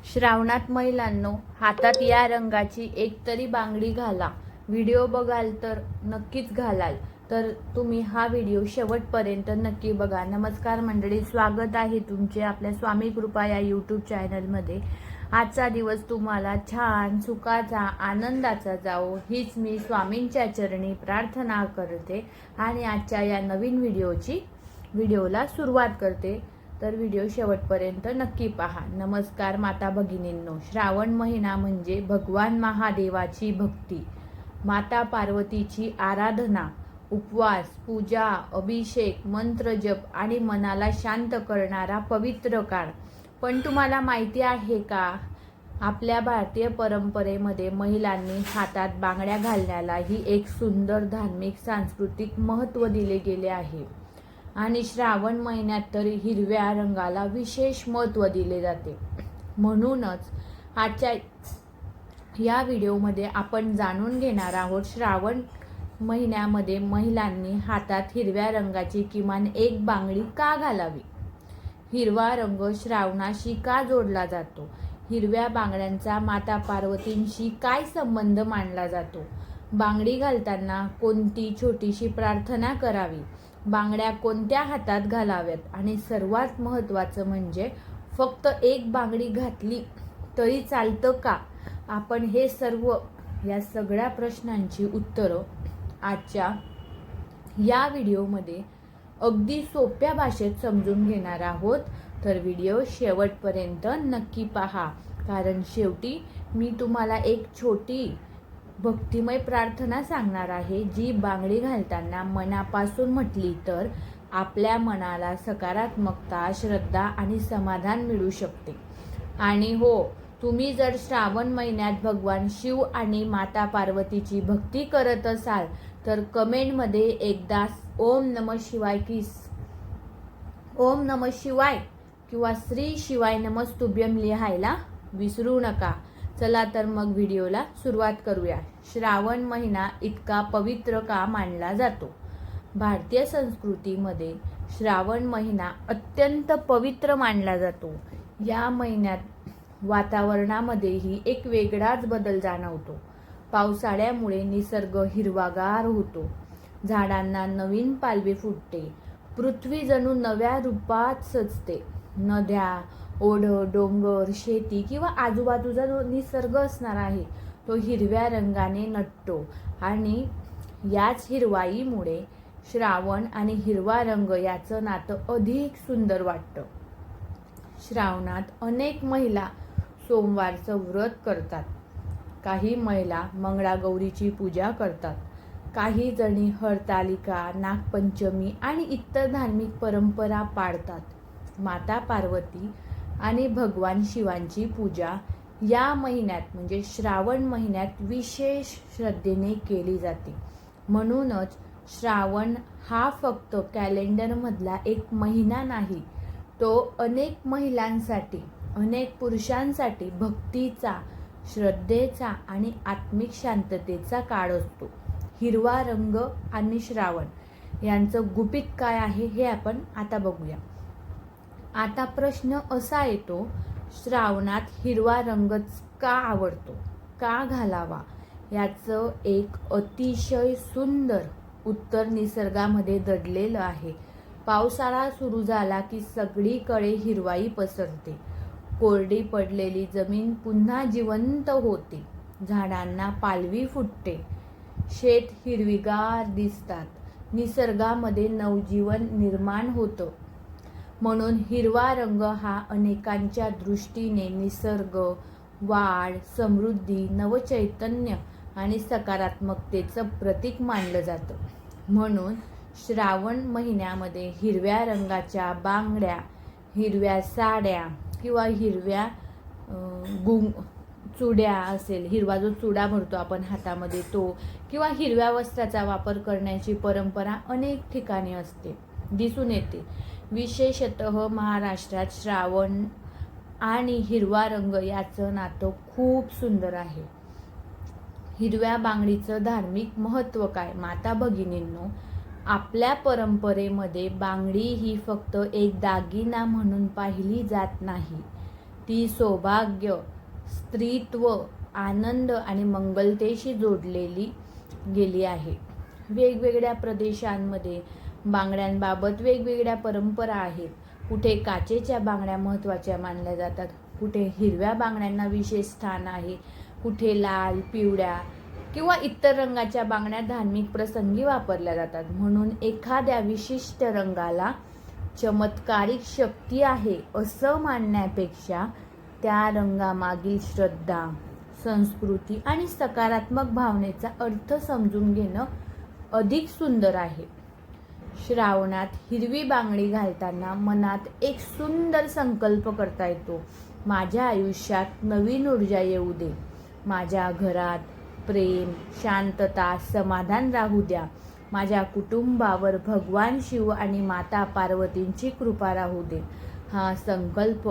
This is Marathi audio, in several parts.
श्रावणात महिलांनो, हातात या रंगाची एक तरी बांगडी घाला. व्हिडिओ बघाल तर नक्कीच घालाल, तर तुम्ही हा व्हिडिओ शेवटपर्यंत नक्की बघा. नमस्कार मंडळी, स्वागत आहे तुमचे आपल्या स्वामी कृपा या यूट्यूब चॅनलमध्ये. आजचा दिवस तुम्हाला छान सुखाचा आनंदाचा जाओ हीच मी स्वामींच्या चरणी प्रार्थना करते आणि आजच्या या नवीन व्हिडिओला सुरुवात करते. तर व्हिडिओ शेवटपर्यंत नक्की पहा. नमस्कार माता भगिनींनो, श्रावण महिना म्हणजे भगवान महादेवाची भक्ती, माता पार्वतीची आराधना, उपवास, पूजा, अभिषेक, मंत्र जप आणि मनाला शांत करणारा पवित्र काळ. पण तुम्हाला माहिती आहे का, आपल्या भारतीय परंपरेमध्ये महिलांनी हातात बांगड्या घालण्याला ही एक सुंदर धार्मिक सांस्कृतिक महत्त्व दिले गेले आहे. आणि श्रावण महिन्यात तर हिरव्या रंगाला विशेष महत्त्व दिले जाते. म्हणूनच आजच्या या व्हिडिओमध्ये आपण जाणून घेणार आहोत, श्रावण महिन्यामध्ये महिलांनी हातात हिरव्या रंगाची किमान एक बांगडी का घालावी, हिरवा रंग श्रावणाशी का जोडला जातो, हिरव्या बांगड्यांचा माता पार्वतींशी काय संबंध मानला जातो, बांगडी घालताना कोणती छोटीशी प्रार्थना करावी, बांगड्या कोणत्या हातात घालाव्यात आणि सर्वात महत्त्वाचं म्हणजे फक्त एक बांगडी घातली तरी चालतं का. आपण या सगळ्या प्रश्नांची उत्तरं आजच्या या व्हिडिओमध्ये अगदी सोप्या भाषेत समजून घेणार आहोत. तर व्हिडिओ शेवटपर्यंत नक्की पहा, कारण शेवटी मी तुम्हाला एक छोटी भक्तिमय प्रार्थना सांगणार आहे, जी बांगडी घालताना मनापासून म्हटली तर आपल्या मनाला सकारात्मकता, श्रद्धा आणि समाधान मिळू शकते. आणि हो, तुम्ही जर श्रावण महिन्यात भगवान शिव आणि माता पार्वतीची भक्ती करत असाल तर कमेंटमध्ये एकदा ओम नमः शिवाय किंवा श्री शिवाय नमस्तुभ्यम लिहायला विसरू नका. चला तर मग व्हिडिओला सुरुवात करूया. श्रावण महिना इतका पवित्र का मानला जातो? भारतीय संस्कृतीमध्ये श्रावण महिना अत्यंत पवित्र मानला जातो. या महिन्यात वातावरणामध्येही एक वेगळाच बदल जाणवतो. पावसाळ्यामुळे निसर्ग हिरवागार होतो, झाडांना नवीन पालवी फुटते, पृथ्वी जणू नव्या रूपात सजते. नद्या, ओढं, डोंगर, शेती किंवा आजूबाजूचा जो निसर्ग असणार आहे तो हिरव्या रंगाने नटतो. आणि याच हिरवाईमुळे श्रावण आणि हिरवा रंग याचं नातं अधिक सुंदर वाटतं. श्रावणात अनेक महिला सोमवारचं व्रत करतात, काही महिला मंगळागौरीची पूजा करतात, काही जणी हरतालिका, नागपंचमी आणि इतर धार्मिक परंपरा पाळतात. माता पार्वती आणि भगवान शिवांची पूजा या महिन्यात म्हणजे श्रावण महिन्यात विशेष श्रद्धेने केली जाते. म्हणूनच श्रावण हा फक्त कॅलेंडरमधला एक महिना नाही, तो अनेक महिलांसाठी, अनेक पुरुषांसाठी भक्तीचा, श्रद्धेचा आणि आत्मिक शांततेचा काळ असतो. हिरवा रंग आणि श्रावण यांचं गुपित काय आहे हे आपण आता बघूया. आता प्रश्न असा येतो, श्रावणात हिरवा रंगच का आवडतो, का घालावा? याचं एक अतिशय सुंदर उत्तर निसर्गामध्ये दडलेलं आहे. पावसाळा सुरू झाला की सगळीकडे हिरवाई पसरते, कोरडी पडलेली जमीन पुन्हा जिवंत होते, झाडांना पालवी फुटते, शेत हिरवीगार दिसतात, निसर्गामध्ये नवजीवन निर्माण होतं. म्हणून हिरवा रंग हा अनेकांच्या दृष्टीने निसर्ग, वाढ, समृद्धी, नवचैतन्य आणि सकारात्मकतेचं प्रतीक मानलं जातं. म्हणून श्रावण महिन्यामध्ये हिरव्या रंगाच्या बांगड्या, हिरव्या साड्या किंवा हिरव्या चुड्या असेल, हिरवा जो चुडा भरतो आपण हातामध्ये तो, किंवा हिरव्या वस्त्राचा वापर करण्याची परंपरा अनेक ठिकाणी दिसून येते. विशेषतः महाराष्ट्रात श्रावण आणि हिरवा रंग याचं नातं खूप सुंदर आहे. हिरव्या बांगडीचं धार्मिक महत्त्व काय? माता भगिनींनो, आपल्या परंपरेमध्ये बांगडी ही फक्त एक दागिना म्हणून पाहिली जात नाही, ती सौभाग्य, स्त्रीत्व, आनंद आणि मंगलतेशी जोडलेली गेली आहे. वेगवेगळ्या प्रदेशांमध्ये बांगड्यांबाबत वेगवेगळ्या परंपरा आहेत. कुठे काचेच्या बांगड्या महत्त्वाच्या मानल्या जातात, कुठे हिरव्या बांगड्यांना विशेष स्थान आहे, कुठे लाल, पिवळ्या किंवा इतर रंगाच्या बांगड्या धार्मिक प्रसंगी वापरल्या जातात. म्हणून एखाद्या विशिष्ट रंगाला चमत्कारिक शक्ती आहे असं मानण्यापेक्षा त्या रंगामागील श्रद्धा, संस्कृती आणि सकारात्मक भावनेचा अर्थ समजून घेणं अधिक सुंदर आहे. श्रावणात हिरवी बांगडी घालताना मनात एक सुंदर संकल्प करता येतो. माझ्या आयुष्यात नवीन ऊर्जा येऊ दे, माझ्या घरात प्रेम, शांतता, समाधान राहू द्या, माझ्या कुटुंबावर भगवान शिव आणि माता पार्वतींची कृपा राहू दे. हा संकल्प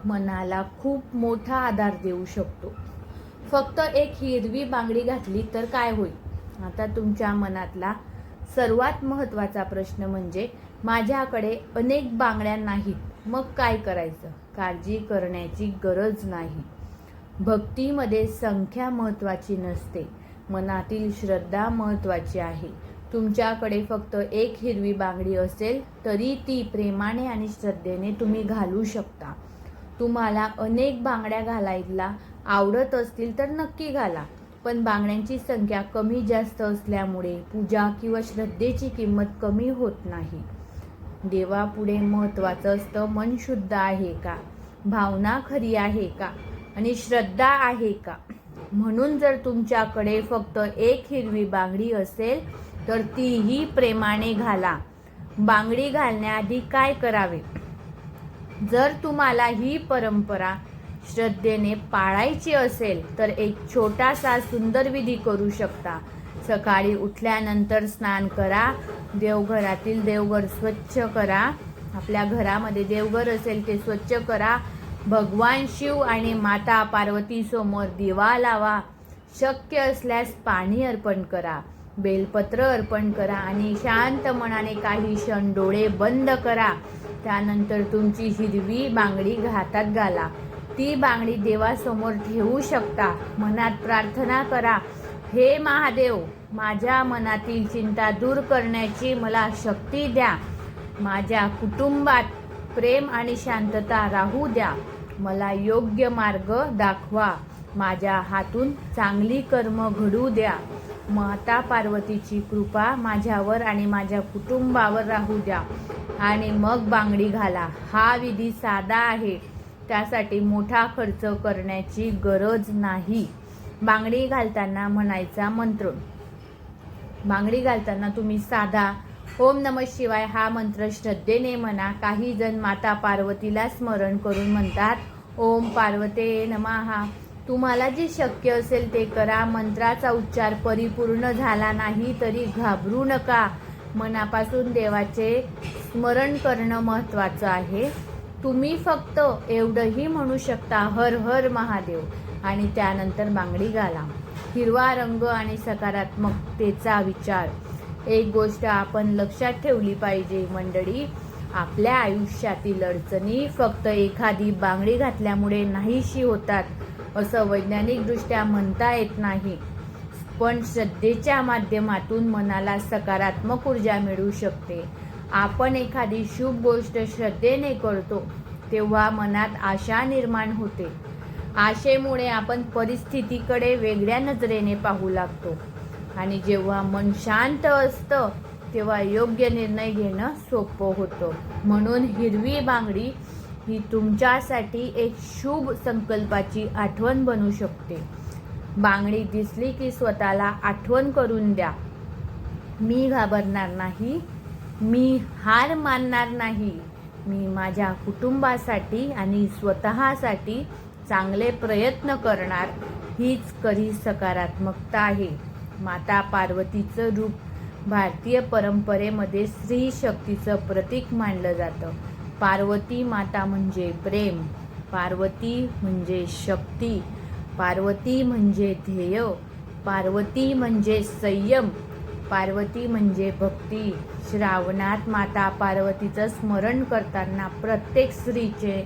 मनाला खूप मोठा आधार देऊ शकतो. फक्त एक हिरवी बांगडी घातली तर काय होईल? आता तुमच्या मनातला सर्वात महत्त्वाचा प्रश्न म्हणजे माझ्याकडे अनेक बांगड्या नाहीत, मग काय करायचं? काळजी करण्याची गरज नाही. भक्तीमध्ये संख्या महत्त्वाची नसते, मनातील श्रद्धा महत्त्वाची आहे. तुमच्याकडे फक्त एक हिरवी बांगडी असेल तरी ती प्रेमाने आणि श्रद्धेने तुम्ही घालू शकता. तुम्हाला अनेक बांगड्या घालायला आवडत असतील तर नक्की घाला, पण बांगड्यांची संख्या कमी जास्त असल्यामुळे पूजा किंवा श्रद्धेची किंमत कमी होत नाही. देवापुढे महत्त्वाचं असतं मन शुद्ध आहे का, भावना खरी आहे का आणि श्रद्धा आहे का. म्हणून जर तुमच्याकडे फक्त एक हिरवी बांगडी असेल तर तीही प्रेमाने घाला. बांगडी घालण्याआधी काय करावे? जर तुम्हाला ही परंपरा श्रद्धेने पाळायची असेल तर एक छोटासा सुंदर विधी करू शकता. सकाळी उठल्यानंतर स्नान करा, देवघरातील देवघर स्वच्छ करा, आपल्या घरामध्ये देवघर असेल ते स्वच्छ करा, भगवान शिव आणि माता पार्वती समोर दिवा लावा, शक्य असल्यास पाणी अर्पण करा, बेलपत्र अर्पण करा आणि शांत मनाने काही क्षण डोळे बंद करा. त्यानंतर तुमची हिरवी बांगडी हातात घाला. ती बांगडी देवासमोर ठेवू शकता. मनात प्रार्थना करा, हे महादेव, माझ्या मनातील चिंता दूर करण्याची मला शक्ती द्या, माझ्या कुटुंबात प्रेम आणि शांतता राहू द्या, मला योग्य मार्ग दाखवा, माझ्या हातून चांगली कर्म घडू द्या, माता पार्वतीची कृपा माझ्यावर आणि माझ्या कुटुंबावर राहू द्या आणि मग बांगडी घाला. हा विधी साधा आहे, त्यासाठी मोठा खर्च करण्याची गरज नाही. बांगडी घालताना म्हणायचा मंत्र. बांगडी घालताना तुम्ही साधा ओम नमः शिवाय हा मंत्र श्रद्धेने म्हणा. काही जण माता पार्वतीला स्मरण करून म्हणतात ओम पार्वते नमः. तुम्हाला जे शक्य असेल ते करा. मंत्राचा उच्चार परिपूर्ण झाला नाही तरी घाबरू नका. मनापासून देवाचे स्मरण करणं महत्त्वाचं आहे. तुम्ही फक्त एवढंही म्हणू शकता हर हर महादेव आणि त्यानंतर बांगडी घाला. हिरवा रंग आणि सकारात्मकतेचा विचार. एक गोष्ट आपण लक्षात ठेवली पाहिजे मंडळी, आपल्या आयुष्यातील अडचणी फक्त एखादी बांगडी घातल्यामुळे नाहीशी होतात असं वैज्ञानिकदृष्ट्या म्हणता येत नाही, पण श्रद्धेच्या माध्यमातून मनाला सकारात्मक ऊर्जा मिळू शकते. आपण एखादी शुभ गोष्ट श्रद्धेने करतो तेव्हा मनात आशा निर्माण होते. आशेमुळे आपण परिस्थितीकडे वेगळ्या नजरेने पाहू लागतो आणि जेव्हा मन शांत असतं तेव्हा योग्य निर्णय घेणं सोपं होतं. म्हणून हिरवी बांगडी ही तुमच्यासाठी एक शुभ संकल्पाची आठवण बनू शकते. बांगडी दिसली की स्वतःला आठवण करून द्या, मी घाबरणार नाही, मी हार मानणार नाही, मी माझ्या कुटुंबासाठी आणि स्वतःसाठी चांगले प्रयत्न करणार. हीच खरी सकारात्मकता आहे. माता पार्वतीचं रूप भारतीय परंपरेमध्ये स्त्री शक्तीचं प्रतीक मानलं जातं. पार्वती माता म्हणजे प्रेम, पार्वती म्हणजे शक्ती, पार्वती म्हणजे ध्येय, पार्वती म्हणजे संयम, पार्वती म्हणजे भक्ती. श्रावणात माता पार्वतीचं स्मरण करताना प्रत्येक स्त्रीचे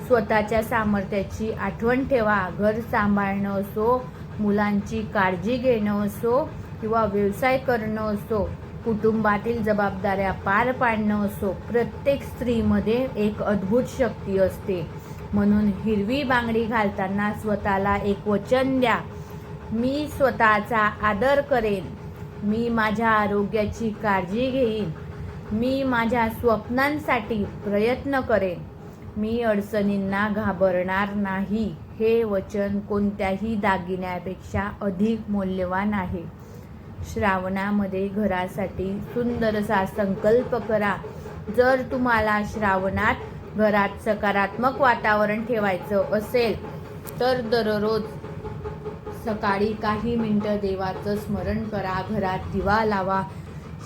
स्वतःच्या सामर्थ्याची आठवण ठेवा. घर सांभाळणं असो, मुलांची काळजी घेणं असो किंवा व्यवसाय करणं असो, कुटुंबातील जबाबदाऱ्या पार पाडणं असो, प्रत्येक स्त्रीमध्ये एक अद्भुत शक्ती असते. म्हणून हिरवी बांगडी घालताना स्वतःला एक वचन द्या. मी स्वतःचा आदर करेन. मी माझ्या आरोग्याची काळजी घेईन. मी माझ्या स्वप्नांसाठी प्रयत्न करेन. मी अडचणींना घाबरणार नाही. हे वचन कोणत्याही दागिन्यापेक्षा अधिक मौल्यवान आहे. श्रावणामध्ये घरासाठी सुंदरसा संकल्प करा. जर तुम्हाला श्रावणात घरात सकारात्मक वातावरण ठेवायचं असेल तर दररोज सकाळी काही मिनिटं देवाचं स्मरण करा. घरात दिवा लावा.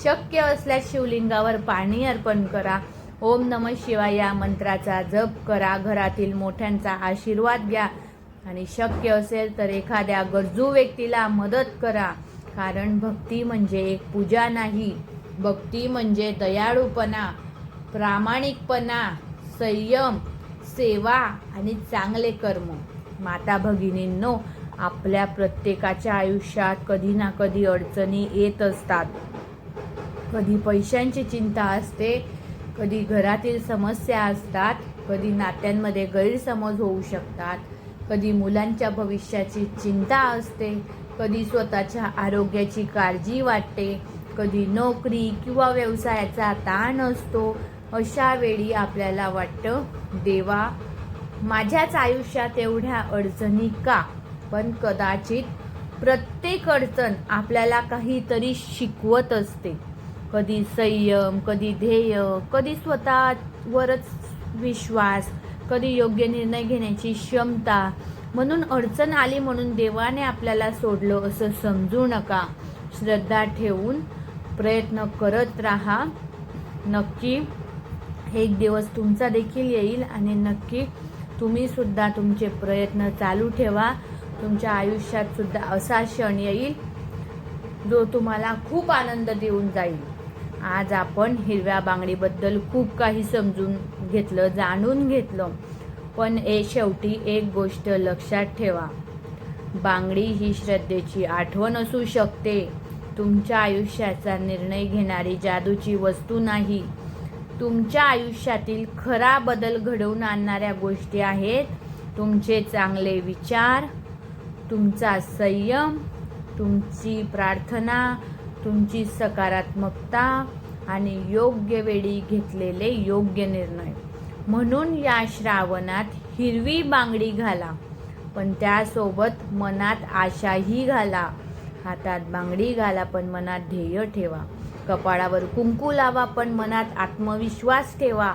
शक्य असल्यास शिवलिंगावर पाणी अर्पण करा. ओम नमः शिवाय या मंत्राचा जप करा. घरातील मोठ्यांचा आशीर्वाद घ्या आणि शक्य असेल तर एखाद्या गरजू व्यक्तीला मदत करा. कारण भक्ती म्हणजे एक पूजा नाही. भक्ती म्हणजे दयाळूपणा, प्रामाणिकपणा, संयम, सेवा आणि चांगले कर्म. माता भगिनींनो, आपल्या प्रत्येकाच्या आयुष्यात कधी ना कधी अडचणी येत असतात. कधी पैशांची चिंता असते, कधी घरातील समस्या असतात, कधी नात्यांमध्ये गैरसमज होऊ शकतात, कधी मुलांच्या भविष्याची चिंता असते, कधी स्वतःच्या आरोग्याची काळजी वाटते, कधी नोकरी किंवा व्यवसायाचा ताण असतो. अशा वेळी आपल्याला वाटतं, देवा, माझ्याच आयुष्यात एवढ्या अडचणी का? पण कदाचित प्रत्येक अडचण आपल्याला काहीतरी शिकवत असते. कधी संयम, कधी ध्येय, कधी स्वतःवरच विश्वास, कधी योग्य निर्णय घेण्याची क्षमता. म्हणून अडचण आली म्हणून देवाने आपल्याला सोडलं असं समजू नका. श्रद्धा ठेवून प्रयत्न करत राहा. नक्की एक दिवस तुमचा देखील येईल आणि नक्की तुम्ही सुद्धा तुमचे प्रयत्न चालू ठेवा. तुमच्या आयुष्यात सुद्धा असा क्षण येईल जो तुम्हाला खूप आनंद देऊन जाईल. आज आपण हिरव्या बांगडीबद्दल खूप काही समजून घेतलं, जाणून घेतलं. पण शेवटी एक गोष्ट लक्षात ठेवा, बांगडी ही श्रद्धेची आठवण असू शकते. तुमच्या आयुष्याचा निर्णय घेणारी जादूची वस्तू नाही. तुमच्या आयुष्यातील खरा बदल घडवून आणणाऱ्या गोष्टी आहेत तुमचे चांगले विचार, तुमचा संयम, तुमची प्रार्थना, तुमची सकारात्मकता आणि योग्य वेळी घेतलेले योग्य निर्णय. म्हणून या श्रावणात हिरवी बांगडी घाला, पण त्यासोबत मनात आशाही घाला. हातात बांगडी घाला पण मनात ध्येय ठेवा. कपाळावर कुंकू लावा पण मनात आत्मविश्वास ठेवा.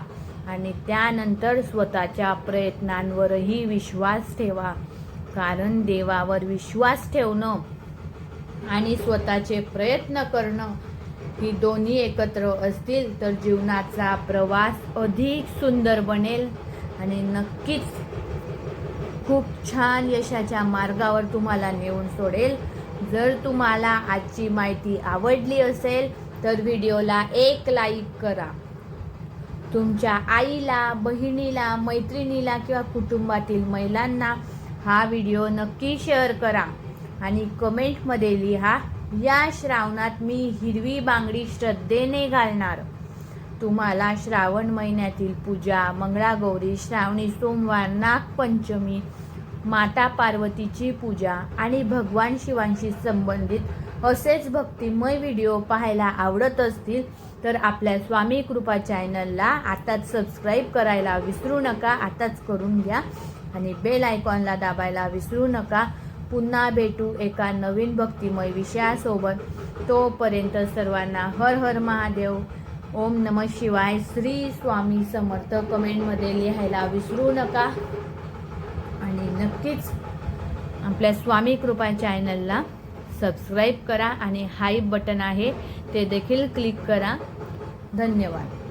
आणि त्यानंतर स्वतःच्या प्रयत्नांवरही विश्वास ठेवा. कारण देवावर विश्वास ठेवणं आणि स्वतःचे प्रयत्न करणं ही दोन्ही एकत्र असतील तर जीवनाचा प्रवास अधिक सुंदर बनेल आणि नक्कीच खूप छान यशाच्या मार्गावर तुम्हाला नेऊन सोडेल. जर तुम्हाला आजची माहिती आवडली असेल तर व्हिडिओला एक लाईक करा. तुमच्या आईला, बहिणीला, मैत्रिणीला किंवा कुटुंबातील महिलांना हा व्हिडिओ नक्की शेअर करा आणि कमेंटमध्ये लिहा, या श्रावणात मी हिरवी बांगडी श्रद्धेने घालणार. तुम्हाला श्रावण महिन्यातील पूजा, मंगळागौरी, श्रावणी सोमवार, नागपंचमी, माता पार्वतीची पूजा आणि भगवान शिवांशी संबंधित असेच भक्तिमय व्हिडिओ पाहायला आवडत असतील तर आपल्या स्वामी कृपा चॅनलला आताच सबस्क्राईब करायला विसरू नका. आताच करून घ्या आणि बेल आयकॉनला दाबायला विसरू नका. पुन्हा भेटू एका नवीन भक्तिमय विषयासोबत. तोपर्यंत सर्वांना हर हर महादेव. ओम नमः शिवाय. श्री स्वामी समर्थ कमेंटमध्ये लिहायला विसरू नका. आणि नक्कीच आपल्या स्वामी कृपा चॅनलला सबस्क्राईब करा आणि हाय बटन आहे ते देखील क्लिक करा. धन्यवाद.